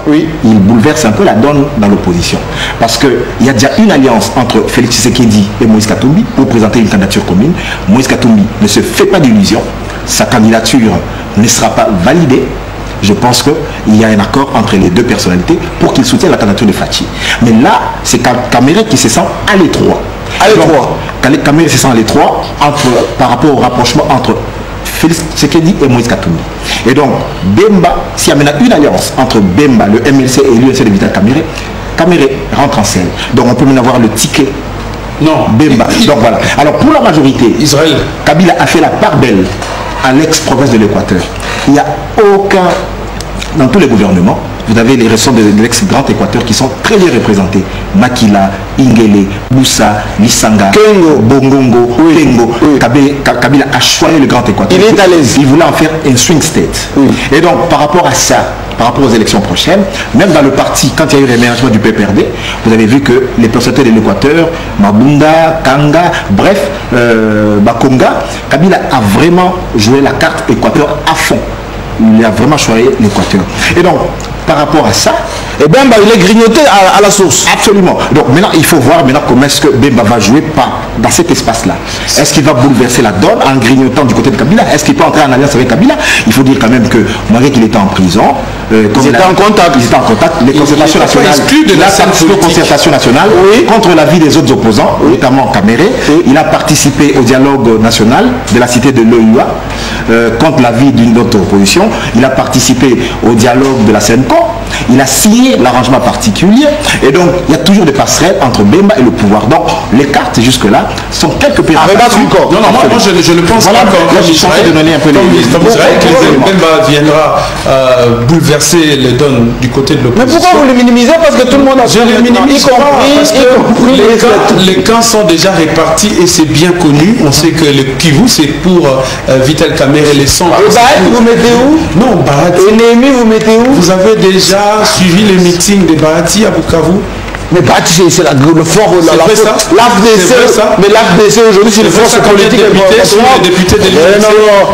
Oui. Il bouleverse un peu la donne dans l'opposition. Parce qu'il y a déjà une alliance entre Félix Tshisekedi et Moïse Katumbi pour présenter une candidature commune. Moïse Katumbi ne se fait pas d'illusions. Sa candidature ne sera pas validée. Je pense qu'il y a un accord entre les deux personnalités pour qu'ils soutiennent la candidature de Fachi. Mais là, c'est Kamere qui se sent à l'étroit. Kamere se sent à l'étroit par rapport au rapprochement entre Félix Tshisekedi et Moïse Katumbi. Et donc, Bemba, s'il y a une alliance entre Bemba, le MLC et l'UNC de Vital Kamere, Kamere rentre en scène. Donc, on peut même avoir le ticket. Non. Bemba. Donc voilà. Alors, pour la majorité, Israël, Kabila a fait la part belle à l'ex-province de l'Équateur. Il n'y a aucun... Dans tous les gouvernements, vous avez les ressorts de l'ex-Grand Équateur qui sont très bien représentés. Makila, Ingele, Boussa, Nisanga, Kengo, Bongongo, Kengo. Oui. Kabila a choisi le Grand Équateur. Il est à l'aise. Il voulait en faire un swing state. Oui. Et donc, par rapport à ça, par rapport aux élections prochaines, même dans le parti, quand il y a eu l'émergement du PPRD, vous avez vu que les personnalités de l'Équateur, Mabunda, Kanga, bref, Bakonga, Kabila a vraiment joué la carte Équateur à fond. Il a vraiment choisi l'Équateur. Et donc, par rapport à ça, et Bemba, il est grignoté à la source. Absolument. Donc maintenant, il faut voir maintenant comment est-ce que Bemba va jouer dans cet espace-là. Est-ce qu'il va bouleverser la donne en grignotant du côté de Kabila? Est-ce qu'il peut entrer en alliance avec Kabila? Il faut dire quand même que malgré qu'il était en prison, ils étaient en contact. Les concertations nationales, concertation nationale contre l'avis des autres opposants, notamment Kamere. Il a participé au dialogue national de la cité de l'OUA contre l'avis d'une autre opposition. Il a participé au dialogue de la CENCO. Il a signé l'arrangement particulier. Et donc, il y a toujours des passerelles entre Bemba et le pouvoir. Donc, les cartes jusque-là sont quelque peu... Non, moi je le pense voilà, pas comme Israël, de donner un peu Bemba viendra bouleverser les donnes du côté de l'opposition. Mais pourquoi vous le minimisez? Parce que tout le monde a... Je le minimise pas, parce que les camps sont déjà répartis et c'est bien connu. On sait que le Kivu, c'est pour Vital Kamere et les 100. Barat, vous mettez où? Non, Barat. Ennemi, vous mettez où? Vous avez déjà suivi les meetings de Barati à Bukavu? Mais Barati, c'est le fort de l'AFDC. Mais l'AFDC aujourd'hui, c'est le force politique. Les députés de l'UNC.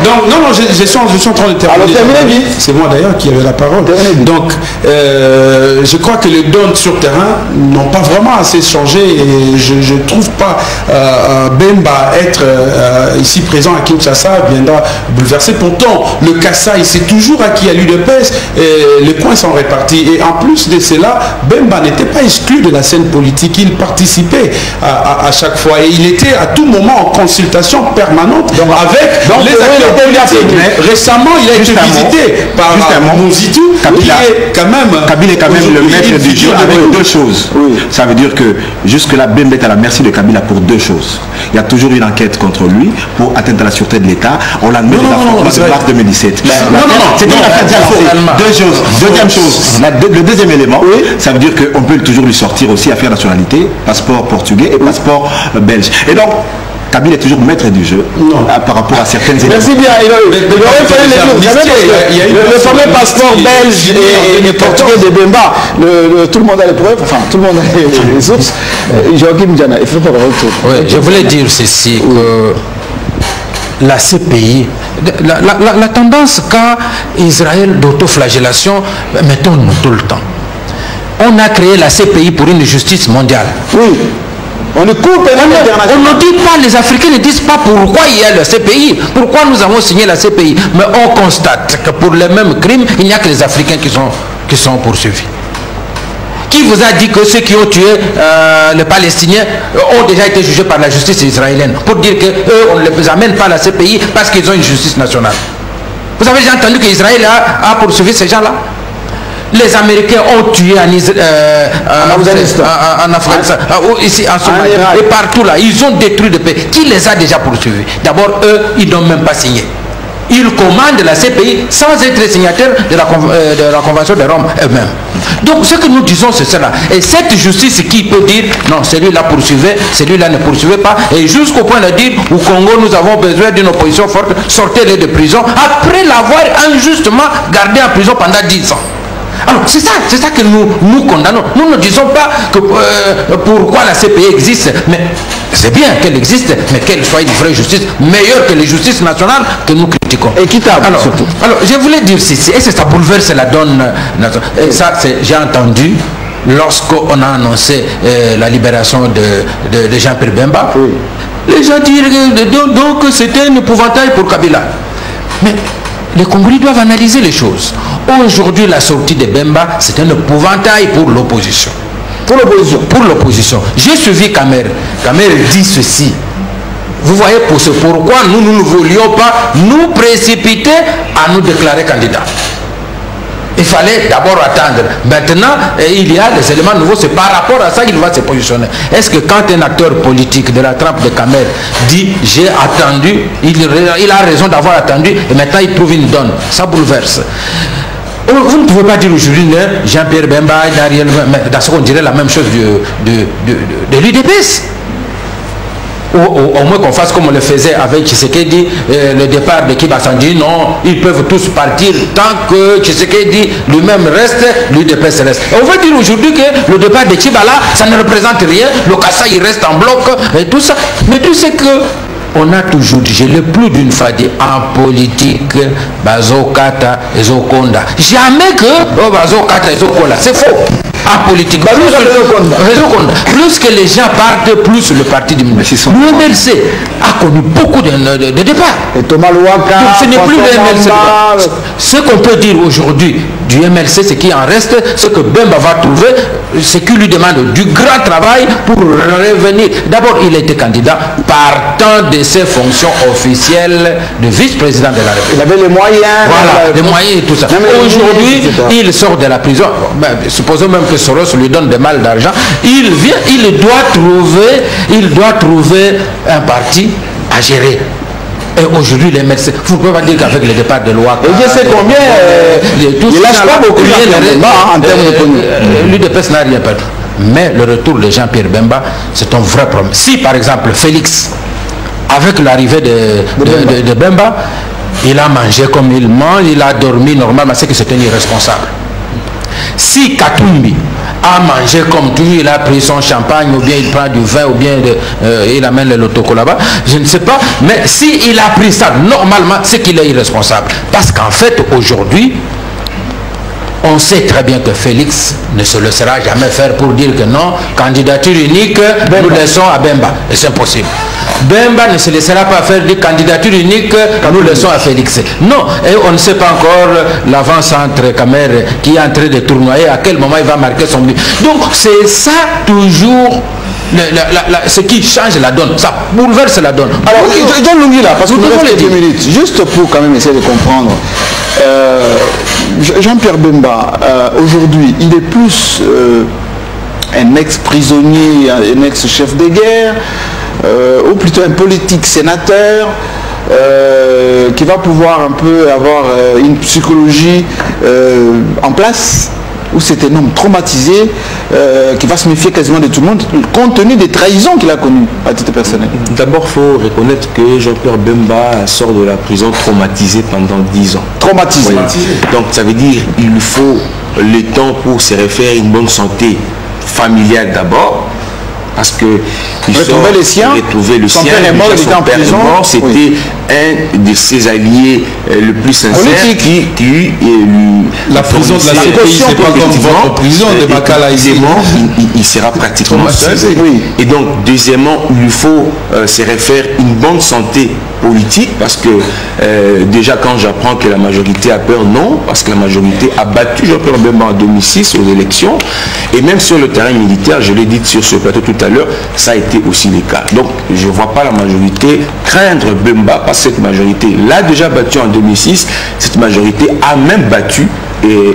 Non, je suis en train de terminer. Alors terminez vite. C'est moi d'ailleurs qui avais la parole. Donc, je crois que les donnes sur terrain n'ont pas vraiment assez changé et je ne trouve pas Bemba être ici présent à Kinshasa viendra bouleverser. Pourtant, le Kassai, c'est toujours acquis à l'UDPS. Les coins sont répartis. Et en plus de cela, Bemba n'était pas exclu de la scène politique. Il participait à chaque fois et il était à tout moment en consultation permanente avec les acteurs politiques. Récemment, il a été visité par Mouzitou, Kabila est quand même le maître du jeu avec deux choses. Ça veut dire que jusque-là, Bemba est à la merci de Kabila pour deux choses. Il y a toujours une enquête contre lui pour atteinte à la sûreté de l'État. On l'a mis de l'affrontement de mars 2017. C'est une affaire déjà lancée. Deux choses. Deuxième chose, le deuxième élément, ça veut dire qu'on peut toujours lui sortir aussi affaire nationalité, passeport portugais et passeport belge. Et donc, Kabila est toujours maître du jeu par rapport à certaines éléments. Merci bien. Le fameux passeport belge et portugais de Bemba, tout le monde a les preuves, enfin tout le monde a les sources. Joachim Diana, il faut pas le retour. Oui, je voulais dire ceci, que la CPI, la tendance qu'a Israël d'autoflagellation, mettons-nous tout le temps. On a créé la CPI pour une justice mondiale. Oui. On ne coupe on ne dit pas, les Africains ne disent pas pourquoi il y a la CPI, pourquoi nous avons signé la CPI. Mais on constate que pour les mêmes crimes, il n'y a que les Africains qui sont poursuivis. Qui vous a dit que ceux qui ont tué les Palestiniens ont déjà été jugés par la justice israélienne? Pour dire qu'eux, on ne les amène pas à la CPI parce qu'ils ont une justice nationale. Vous avez déjà entendu qu'Israël a poursuivi ces gens-là? Les Américains ont tué en Afghanistan, ici en Somalie, et partout là. Ils ont détruit le pays. Qui les a déjà poursuivis? D'abord, eux, ils n'ont même pas signé. Ils commandent la CPI sans être signataires de la Convention de Rome eux-mêmes. Donc ce que nous disons, c'est cela. Et cette justice qui peut dire, non, celui-là poursuivait, celui-là ne poursuivait pas, et jusqu'au point de dire, au Congo, nous avons besoin d'une opposition forte, sortez-les de prison, après l'avoir injustement gardé en prison pendant 10 ans. Alors c'est ça que nous condamnons. Nous ne disons pas que pourquoi la CPI existe, mais c'est bien qu'elle existe, mais qu'elle soit une vraie justice, meilleure que les justices nationales que nous créons. politico. Équitable, alors, surtout. Alors, je voulais dire ceci, et ça bouleverse la donne. Et ça, j'ai entendu lorsqu'on a annoncé la libération de Jean-Pierre Bemba. Oui. Les gens disent donc c'était un épouvantail pour Kabila. Mais les Congolais doivent analyser les choses. Aujourd'hui, la sortie de Bemba, c'est un épouvantail pour l'opposition. Pour l'opposition. Pour l'opposition. J'ai suivi Kamer. Kamer dit ceci. Vous voyez, pourquoi nous ne voulions pas nous précipiter à nous déclarer candidats. Il fallait d'abord attendre. Maintenant, il y a des éléments nouveaux. C'est par rapport à ça qu'il va se positionner. Est-ce que quand un acteur politique de la trempe de Kamer dit « j'ai attendu », il a raison d'avoir attendu et maintenant il trouve une donne. Ça bouleverse. Vous ne pouvez pas dire aujourd'hui Jean-Pierre Bemba, dans ce qu'on dirait la même chose de l'UDPS. Au moins qu'on fasse comme on le faisait avec Tshisekedi, le départ de Kibasanji, non, ils peuvent tous partir tant que Tshisekedi lui-même reste, l'UDPS reste. Et on veut dire aujourd'hui que le départ de Tchibala, ça ne représente rien, le Kassa il reste en bloc et tout ça. Mais tu sais que on a toujours dit, je l'ai plus d'une fois dit, en politique, Bazokata et Zokonda. Jamais que Bazokata et Zokonda, c'est faux. En politique, plus que les gens partent, plus le parti diminue. Le MLC a connu beaucoup de départs. Et Thomas Louaka, ce n'est plus le MLC. Ce qu'on peut dire aujourd'hui du MLC, ce qui en reste, ce que Bemba va trouver, ce qui lui demande du grand travail pour revenir. D'abord, il était candidat partant de ses fonctions officielles de vice-président de la République. Il avait les moyens. Voilà, les moyens et tout ça. Aujourd'hui, il sort de la prison. Supposons même que Soros lui donne des mal d'argent. Il vient, il doit trouver un parti à gérer. Et aujourd'hui, les médecins, vous ne pouvez pas dire qu'avec le départ de Louaka... Et je sais combien... il lâche pas beaucoup en termes d'économie. L'UDPS n'a rien perdu. Mais le retour de Jean-Pierre Bemba, c'est un vrai problème. Si, par exemple, Félix, avec l'arrivée de Bemba, il a mangé comme il mange, il a dormi normalement, c'est que c'est un irresponsable. Si Katumbi a mangé comme tout, il a pris son champagne, ou bien il prend du vin, ou bien il amène le lotoko là-bas, je ne sais pas, mais s'il a pris ça normalement, c'est qu'il est irresponsable. Parce qu'en fait, aujourd'hui, on sait très bien que Félix ne se laissera jamais faire pour dire que non, candidature unique, nous laissons à Bemba. Et c'est impossible. Bemba ne se laissera pas faire des candidatures uniques, nous laissons à Félix. Non, et on ne sait pas encore l'avance entre Kamer qui est en train de tournoyer, à quel moment il va marquer son but. Donc c'est ça toujours ce qui change la donne, ça bouleverse la donne. Alors, John Lungila, parce que nous avons 2 minutes, juste pour quand même essayer de comprendre. Jean-Pierre Bemba, aujourd'hui, il est plus un ex-prisonnier, un ex-chef de guerre, ou plutôt un politique sénateur qui va pouvoir un peu avoir une psychologie en place, où c'est un homme traumatisé qui va se méfier quasiment de tout le monde, compte tenu des trahisons qu'il a connues à titre personnel. D'abord, il faut reconnaître que Jean-Pierre Bemba sort de la prison traumatisé pendant 10 ans. Traumatisé. Donc ça veut dire qu'il lui faut le temps pour se refaire une bonne santé familiale d'abord. Parce que retrouver le sien, son père est mort, il était en prison. C'était un de ses alliés le plus sincère qui la prison de la CPI, c'est pas comme votre prison de Makala ici. Il sera pratiquement seul. Et donc, deuxièmement, il lui faut se refaire une bonne santé politique, parce que déjà quand j'apprends que la majorité a peur, non, parce que la majorité a battu Jean-Pierre Bemba en 2006 aux élections, et même sur le terrain militaire, je l'ai dit sur ce plateau tout à l'heure, ça a été aussi le cas. Donc je ne vois pas la majorité craindre Bemba, parce que cette majorité l'a déjà battu en 2006, cette majorité a même battu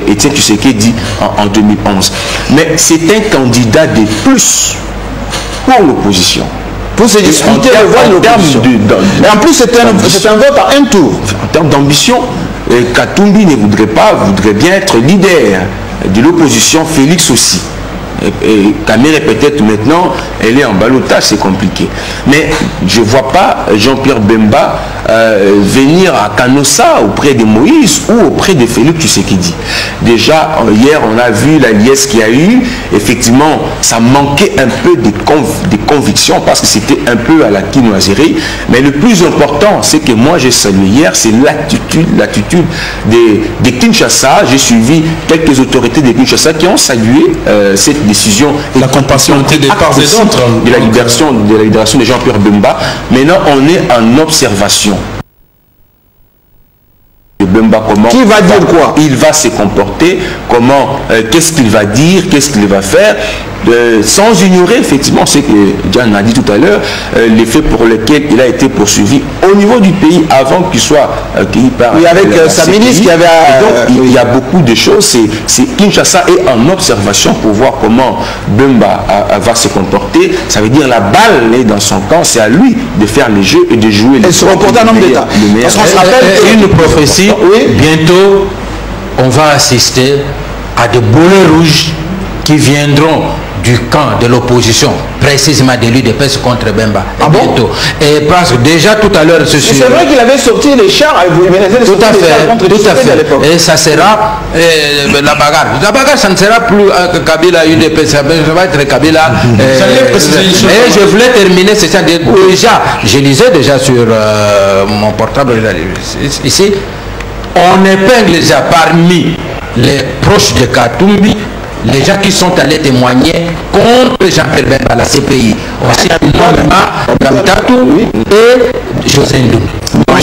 Étienne Tshisekedi en 2011. Mais c'est un candidat de plus pour l'opposition. Pour se disputer le vote de l'opposition. Et en plus, c'est un vote à un tour. En termes d'ambition, Katumbi ne voudrait bien être leader de l'opposition, Félix aussi. Et Kamere peut-être maintenant, elle est en ballottage, c'est compliqué. Mais je ne vois pas Jean-Pierre Bemba venir à Canossa auprès de Moïse ou auprès de Félix Tshisekedi. Déjà, hier, on a vu la liesse qu'il y a eu. Effectivement, ça manquait un peu de conviction parce que c'était un peu à la quinoiserie. Mais le plus important, c'est que moi, j'ai salué hier, c'est l'attitude de Kinshasa. J'ai suivi quelques autorités de Kinshasa qui ont salué cette décision. La compassion des parts et d'autres. De la libération de Jean-Pierre Bemba. Maintenant, on est en observation. Bemba, comment qui va dire quoi? Il va se comporter, comment, qu'est-ce qu'il va dire, qu'est-ce qu'il va faire, sans ignorer effectivement ce que Diane a dit tout à l'heure, les faits pour lesquels il a été poursuivi au niveau du pays avant qu'il soit accueilli par... Oui, avec sa ministre qui avait... donc, il y a beaucoup de choses, c'est Kinshasa est en observation pour voir comment Bemba va se comporter. Ça veut dire la balle est dans son camp, c'est à lui de faire les jeux et de jouer les... Et se reporter un homme d'État. Parce qu'on se rappelle une prophétie, bientôt on va assister à des boulets rouges qui viendront du camp de l'opposition, précisément de l'UDPS contre Bemba. Ah bientôt. Et parce que déjà tout à l'heure... C'est vrai qu'il avait sorti les chars, tout à fait. Et ça sera la bagarre. La bagarre, ça ne sera plus Kabila UDPS, ça va être Kabila... et je voulais terminer, c'est ça. Déjà, je lisais déjà sur mon portable ici, on épingle déjà parmi les proches de Katumbi les gens qui sont allés témoigner contre Jean-Pierre Bemba à la CPI. Aussi, Gamtatou et José Ndoum. Non,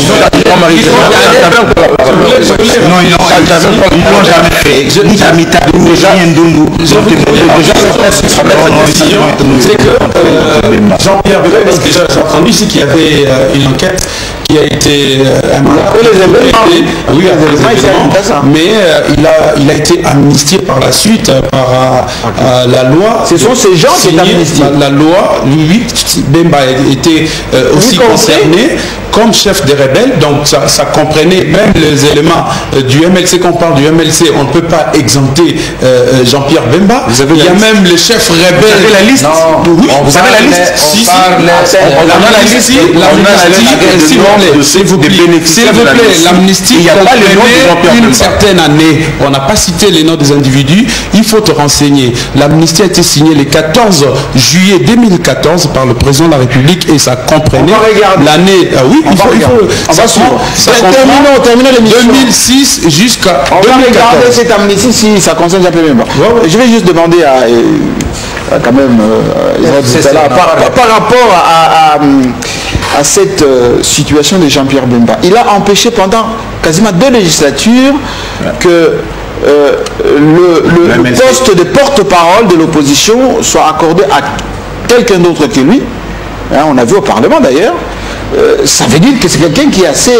ils n'ont jamais fait. Ni Gamtatou, ni Ndoum. C'est que Jean-Pierre Bemba, parce que j'ai entendu ici qu'il y avait une enquête qui a été mais il a été amnistié par la suite par la loi. Ce sont ces gens qui sont amnistiés. La loi, lui, Bemba était aussi concerné comme chef des rebelles, donc ça comprenait même les éléments du MLC. Quand on parle du MLC, on ne peut pas exempter Jean-Pierre Bemba. Il y a même les chefs rebelles. Vous avez la liste? Oui, vous avez la liste? Si, on a la liste. S'il vous plaît, l'amnistie, il n'y a pas les noms de une certaine année. On n'a pas cité les noms des individus. Il faut te renseigner. L'amnistie a été signée le 14 juillet 2014 par le président de la République et ça comprenait l'année. Oui, il faut. Terminons l'émission. 2006 jusqu'à 2014. On va regarder cette amnistie si ça concerne Jean-Pierre Bemba. Je vais juste demander à quand même par rapport à cette situation de Jean-Pierre Bemba. Il a empêché pendant quasiment 2 législatures que le poste de porte-parole de l'opposition soit accordé à quelqu'un d'autre que lui. On a vu au Parlement d'ailleurs. Ça veut dire que c'est quelqu'un qui est assez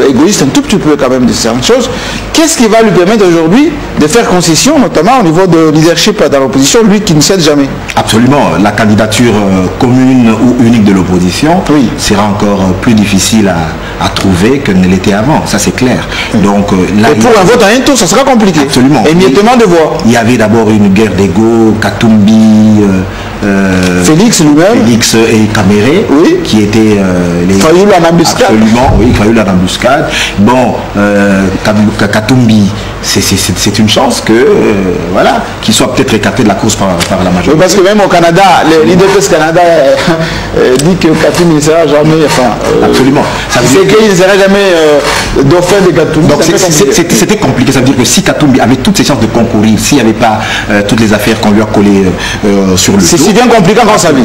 égoïste un tout petit peu quand même de certaines choses. Qu'est-ce qui va lui permettre aujourd'hui de faire concession, notamment au niveau de leadership dans l'opposition, lui qui ne cède jamais? Absolument. La candidature commune ou unique de l'opposition sera encore plus difficile à trouver que ne l'était avant. Ça c'est clair. Donc, là, et pour un vote à un tour, ça sera compliqué. Absolument. Émiettement de voix. Il y avait d'abord une guerre d'ego, Katumbi, Félix lui-même. Félix et Kamere, qui étaient Fayoul en embuscade. Absolument, oui, Fayoul en embuscade. Bon, Katumbi, c'est une chance que, voilà, qu'il soit peut-être écarté de la course par la majorité. Oui, parce que même au Canada, l'IDPS Canada dit que Katumbi ne sera jamais, absolument. C'est qu'il ne sera jamais dauphin de Katumbi. Donc c'était compliqué, ça veut dire que si Katumbi avait toutes ses chances de concourir, s'il n'y avait pas toutes les affaires qu'on lui a collées sur le dos. C'est si bien compliqué dans sa vie.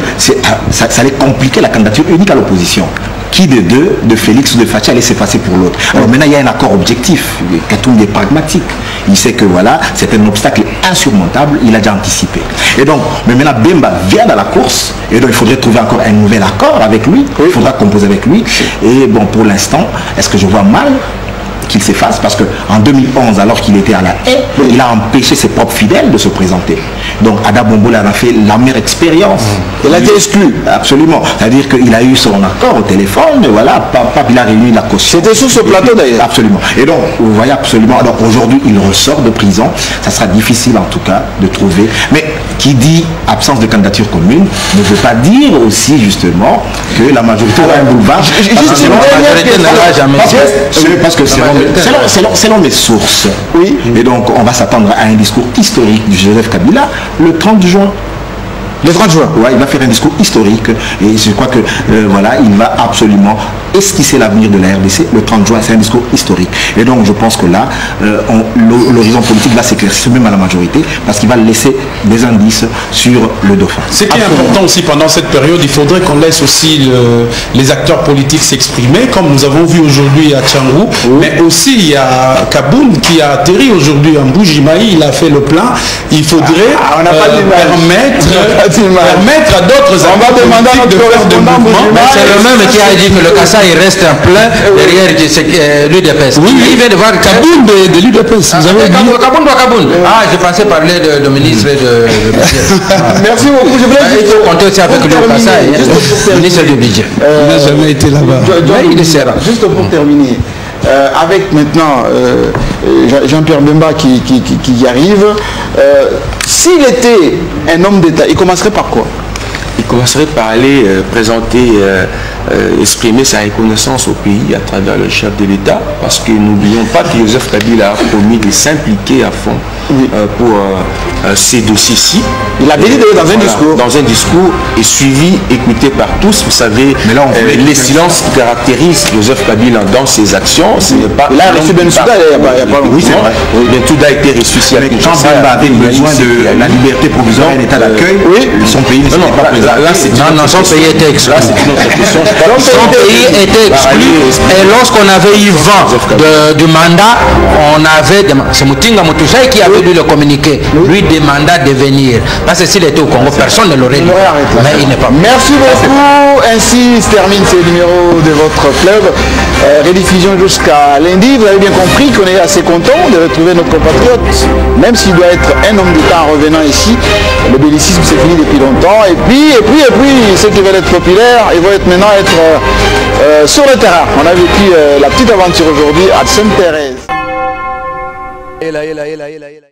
Ça allait compliquer la candidature unique à l'opposition. Qui de deux, de Félix ou de Fathi, allait se passer pour l'autre. Alors maintenant, il y a un accord objectif. Katumbi est pragmatique. Il sait que voilà, c'est un obstacle insurmontable. Il a déjà anticipé. Et donc, mais maintenant, Bemba vient dans la course. Et donc, il faudrait trouver encore un nouvel accord avec lui. Il faudra composer avec lui. Et bon, pour l'instant, est-ce que je vois mal qu'il s'efface, parce qu'en 2011, alors qu'il était à la haie, il a empêché ses propres fidèles de se présenter. Donc Ada Bombola en a fait la meilleure expérience. Il a été exclu. Absolument. C'est-à-dire qu'il a eu son accord au téléphone, voilà, il a réuni la caution. C'était sur ce plateau d'ailleurs. Absolument. Et donc, vous voyez absolument, alors aujourd'hui, il ressort de prison. Ça sera difficile en tout cas de trouver. Mais qui dit absence de candidature commune ne veut pas dire aussi justement que la majorité aura un boulevard. Parce que selon mes sources, oui. Et donc on va s'attendre à un discours historique du Joseph Kabila le 30 juin. Le 30 juin. Ouais, il va faire un discours historique et je crois que voilà, il va absolument esquisser l'avenir de la RDC le 30 juin. C'est un discours historique. Et donc je pense que là, l'horizon politique va s'éclaircir même à la majorité parce qu'il va laisser des indices sur le dauphin. Ce qui est important aussi pendant cette période, il faudrait qu'on laisse aussi les acteurs politiques s'exprimer, comme nous avons vu aujourd'hui à Tchangou, mais aussi il y a Kaboun qui a atterri aujourd'hui en Bougimaï, il a fait le plein. Il faudrait permettre à d'autres acteurs politiques de faire des mouvements. C'est le même qui a dit que le Kassa il reste en plein derrière l'UDPS. Oui, il vient de voir Kaboun de l'UDPS. Kaboun. Ah, je pensais parler de ministre de Merci beaucoup. Il faut compter aussi avec le Kassa, ministre du budget. Il n'a jamais été là-bas. Juste pour terminer. Avec maintenant Jean-Pierre Bemba qui y arrive, s'il était un homme d'État, il commencerait par quoi? Il commencerait par aller présenter, exprimer sa reconnaissance au pays à travers le chef de l'État, parce que n'oublions pas que Joseph Kabila a promis de s'impliquer à fond pour ces dossiers-ci. Il avait dit dans un discours. Dans un discours et suivi, écouté par tous. Vous savez, les silences qui caractérisent Joseph Kabila dans ses actions, ce n'est pas... Il a reçu Bensouda il n'y a pas longtemps. Oui, c'est vrai. Bensouda a été reçu ici à Kinshasa. Quand Bemba avait besoin de la liberté provisoire et l'état d'accueil, son pays ne s'était pas présent. Non, son pays était exclu. Là, c'est une autre question. Son pays était exclu et lorsqu'on avait eu vent du mandat, on avait... C'est Moutinga Moutouchaï qui avait lu le communiqué. Lui demanda de venir. Parce que s'il était au Congo, personne ne l'aurait dit. Mais il n'est pas... Merci beaucoup. Ainsi se termine ce numéro de votre club. Rediffusion jusqu'à lundi. Vous avez bien compris qu'on est assez content de retrouver notre compatriote. Même s'il doit être un homme d'État en revenant ici. Le bellicisme c'est fini depuis longtemps. Et puis, ceux qui veulent être populaires, ils vont maintenant être sur le terrain. On a vécu la petite aventure aujourd'hui à Sainte-Thérèse.